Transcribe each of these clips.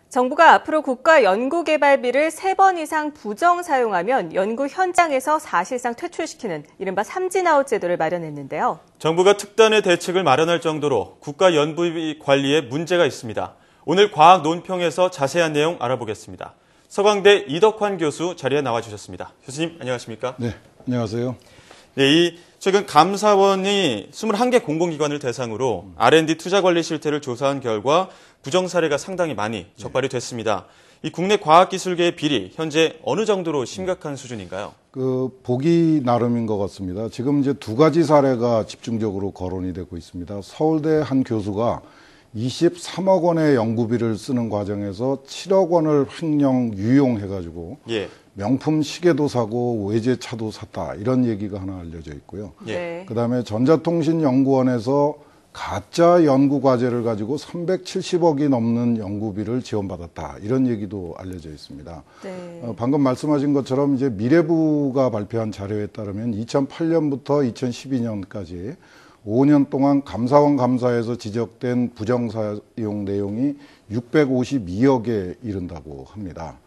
정부가 앞으로 국가 연구개발비를 3번 이상 부정 사용하면 연구 현장에서 사실상 퇴출시키는 이른바 삼진아웃 제도를 마련했는데요. 정부가 특단의 대책을 마련할 정도로 국가 연구비 관리에 문제가 있습니다. 오늘 과학 논평에서 자세한 내용 알아보겠습니다. 서강대 이덕환 교수 자리에 나와주셨습니다. 교수님 안녕하십니까? 네, 안녕하세요. 네, 최근 감사원이 21개 공공기관을 대상으로 R&D 투자 관리 실태를 조사한 결과 부정 사례가 상당히 많이 적발이 됐습니다. 이 국내 과학기술계의 비리 현재 어느 정도로 심각한 수준인가요? 보기 나름인 것 같습니다. 지금 이제 두 가지 사례가 집중적으로 거론이 되고 있습니다. 서울대 한 교수가 23억 원의 연구비를 쓰는 과정에서 7억 원을 횡령 유용해가지고 명품 시계도 사고 외제차도 샀다 이런 얘기가 하나 알려져 있고요. 그다음에 전자통신연구원에서 가짜 연구 과제를 가지고 370억이 넘는 연구비를 지원받았다 이런 얘기도 알려져 있습니다. 방금 말씀하신 것처럼 이제 미래부가 발표한 자료에 따르면 2008년부터 2012년까지 5년 동안 감사원 감사에서 지적된 부정 사용 내용이 652억에 이른다고 합니다.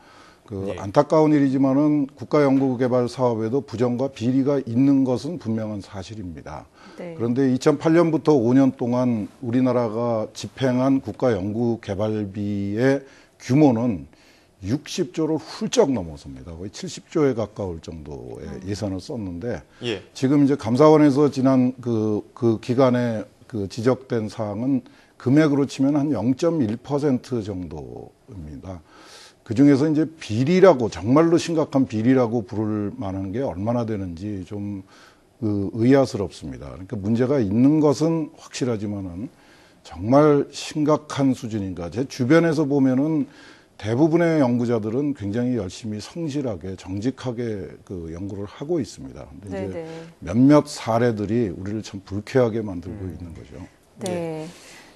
안타까운 일이지만은 국가연구개발 사업에도 부정과 비리가 있는 것은 분명한 사실입니다. 그런데 2008년부터 5년 동안 우리나라가 집행한 국가연구개발비의 규모는 60조를 훌쩍 넘어섭니다. 거의 70조에 가까울 정도의 예산을 썼는데 지금 이제 감사원에서 지난 그 기간에 지적된 사항은 금액으로 치면 한 0.1% 정도입니다. 그 중에서 이제 비리라고 정말로 심각한 비리라고 부를 만한 게 얼마나 되는지 좀 의아스럽습니다. 그러니까 문제가 있는 것은 확실하지만은 정말 심각한 수준인가. 제 주변에서 보면은 대부분의 연구자들은 굉장히 열심히 성실하게 정직하게 연구를 하고 있습니다. 근데 이제 몇몇 사례들이 우리를 참 불쾌하게 만들고 있는 거죠.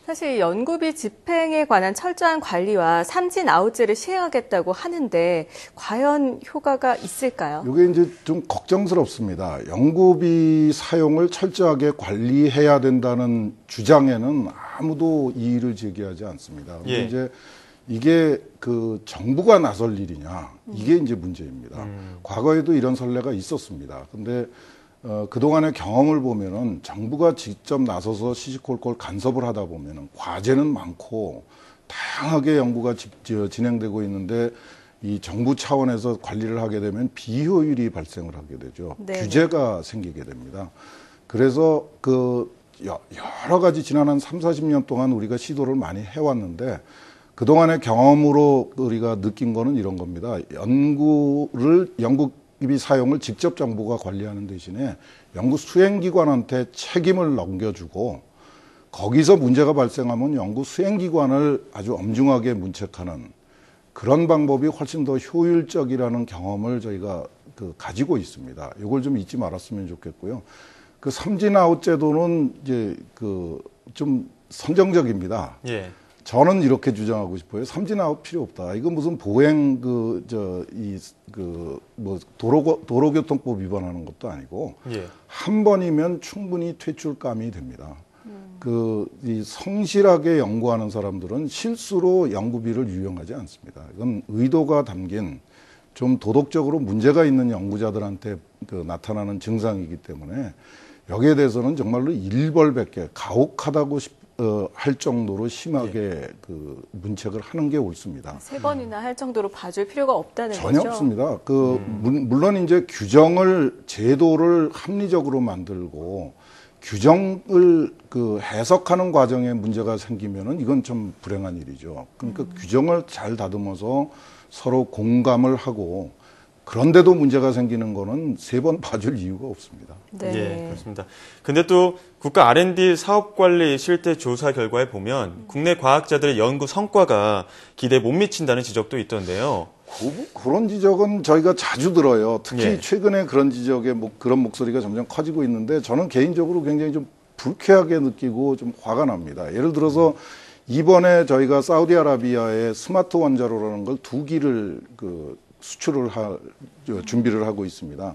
사실 연구비 집행에 관한 철저한 관리와 삼진아웃제를 시행하겠다고 하는데 과연 효과가 있을까요? 이게 이제 좀 걱정스럽습니다. 연구비 사용을 철저하게 관리해야 된다는 주장에는 아무도 이의를 제기하지 않습니다. 근데 이제 이게 정부가 나설 일이냐 이게 이제 문제입니다. 과거에도 이런 선례가 있었습니다. 근데 그동안의 경험을 보면은 정부가 직접 나서서 시시콜콜 간섭을 하다 보면은 과제는 많고 다양하게 연구가 진행되고 있는데 이 정부 차원에서 관리를 하게 되면 비효율이 발생을 하게 되죠. 규제가 생기게 됩니다. 그래서 여러 가지 지난 한 3, 40년 동안 우리가 시도를 많이 해왔는데 그동안의 경험으로 우리가 느낀 거는 이런 겁니다. 연구비 사용을 직접 정부가 관리하는 대신에 연구 수행기관한테 책임을 넘겨주고 거기서 문제가 발생하면 연구 수행기관을 아주 엄중하게 문책하는 그런 방법이 훨씬 더 효율적이라는 경험을 저희가 가지고 있습니다. 이걸 좀 잊지 말았으면 좋겠고요. 삼진아웃 제도는 이제 좀 선정적입니다. 저는 이렇게 주장하고 싶어요. 삼진아웃 필요 없다. 이거 무슨 보행 도로교통법 위반하는 것도 아니고 한 번이면 충분히 퇴출감이 됩니다. 이 성실하게 연구하는 사람들은 실수로 연구비를 유용하지 않습니다. 이건 의도가 담긴 좀 도덕적으로 문제가 있는 연구자들한테 나타나는 증상이기 때문에 여기에 대해서는 정말로 일벌백계 가혹하다고 할 정도로 심하게 문책을 하는 게 옳습니다. 3번이나 할 정도로 봐줄 필요가 없다는 전혀 거죠? 없습니다. 물론 이제 제도를 합리적으로 만들고 규정을 해석하는 과정에 문제가 생기면은 이건 좀 불행한 일이죠. 그러니까 규정을 잘 다듬어서 서로 공감을 하고 그런데도 문제가 생기는 거는 3번 봐줄 이유가 없습니다. 그렇습니다. 근데 또 국가 R&D 사업관리 실태 조사 결과에 보면 국내 과학자들의 연구 성과가 기대에 못 미친다는 지적도 있던데요. 그런 지적은 저희가 자주 들어요. 특히 최근에 그런 지적에 그런 목소리가 점점 커지고 있는데 저는 개인적으로 굉장히 좀 불쾌하게 느끼고 좀 화가 납니다. 예를 들어서 이번에 저희가 사우디아라비아에 스마트 원자로라는 걸 2기를 수출을 준비를 하고 있습니다.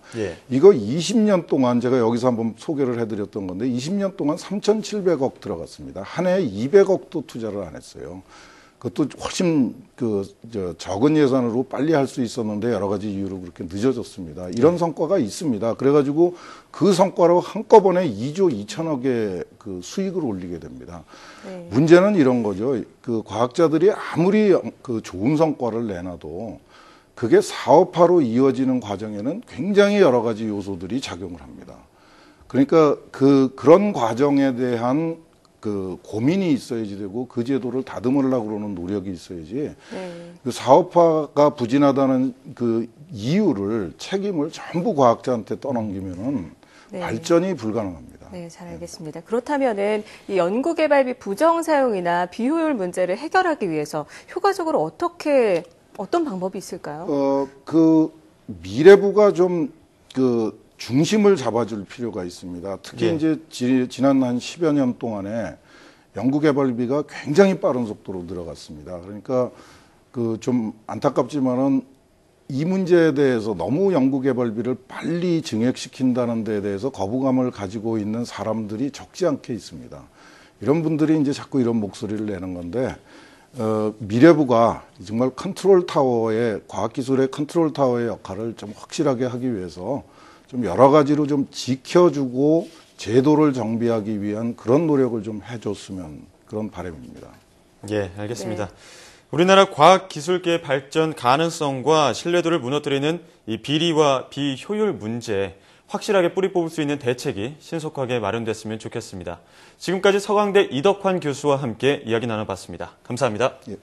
이거 20년 동안 제가 여기서 한번 소개를 해드렸던 건데 20년 동안 3,700억 들어갔습니다. 한 해에 200억도 투자를 안 했어요. 그것도 훨씬 적은 예산으로 빨리 할 수 있었는데 여러 가지 이유로 그렇게 늦어졌습니다. 이런 성과가 있습니다. 그래가지고 그 성과로 한꺼번에 2조 2천억의 그 수익을 올리게 됩니다. 네. 문제는 이런 거죠. 그 과학자들이 아무리 그 좋은 성과를 내놔도 그게 사업화로 이어지는 과정에는 굉장히 여러 가지 요소들이 작용을 합니다. 그러니까 그런 과정에 대한 그 고민이 있어야지 되고 그 제도를 다듬으려고 그러는 노력이 있어야지. 네. 그 사업화가 부진하다는 그 이유를 책임을 전부 과학자한테 떠넘기면은 네. 발전이 불가능합니다. 네, 잘 알겠습니다. 그렇다면은 이 연구개발비 부정 사용이나 비효율 문제를 해결하기 위해서 효과적으로 어떤 방법이 있을까요? 그 미래부가 좀 그 중심을 잡아줄 필요가 있습니다. 특히 예. 이제 지난 한 10여 년 동안에 연구개발비가 굉장히 빠른 속도로 늘어갔습니다. 그러니까 그 좀 안타깝지만은 이 문제에 대해서 너무 연구개발비를 빨리 증액시킨다는 데에 대해서 거부감을 가지고 있는 사람들이 적지 않게 있습니다. 이런 분들이 이제 자꾸 이런 목소리를 내는 건데, 미래부가 정말 컨트롤 타워의, 과학기술의 컨트롤 타워의 역할을 좀 확실하게 하기 위해서 좀 여러 가지로 좀 지켜주고 제도를 정비하기 위한 그런 노력을 좀 해줬으면 그런 바람입니다. 예, 알겠습니다. 네. 우리나라 과학기술계의 발전 가능성과 신뢰도를 무너뜨리는 이 비리와 비효율 문제 확실하게 뿌리 뽑을 수 있는 대책이 신속하게 마련됐으면 좋겠습니다. 지금까지 서강대 이덕환 교수와 함께 이야기 나눠봤습니다. 감사합니다. 예.